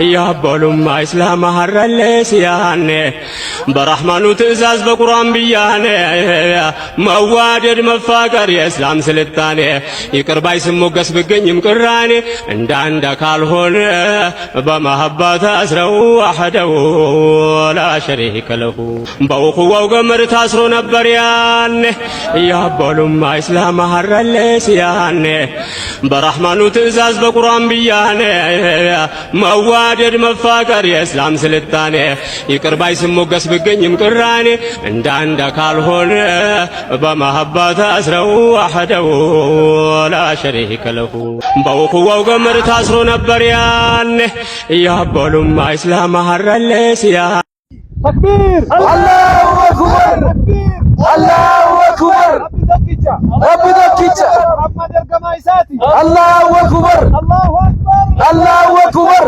ያበሉማ ኢስላም ሀረለስ ያኔ በረህማኑ ትእዛዝ በቁርአን ብያኔ መዋደድ መፋቀር የእስላም ስልጣኔ ይቅር ባይ ስሞገስ ብገኝም ቅራኔ እንደ አንድ ካልሆነ በመሐባ ታስረው ወሐደው ላ ሸሪከ ለሁ በውኹዋው ገመድ ታስሮ ነበር ያኔ ያበሉማ ኢስላም ሀረለስ ያኔ በረህማኑ ትእዛዝ በቁርአን ብያኔ መዋደድ መፋቀር የእስላም ስልጣኔ ይቅር ባይ ስሞገስ ብገኝም ቅራኔ እንደ አንድ ካልሆነ በመሐባ ታስረው ወሐደው ላ ሸሪከ ለሁ በውኹዋው ገመድ ታስሮ ነበር ያኔ ያበሉማ ኢስላም ሀረለስ ያኔ تكبير الله أكبر الله أكبر رب دكيتشا الله أكبر الله أكبر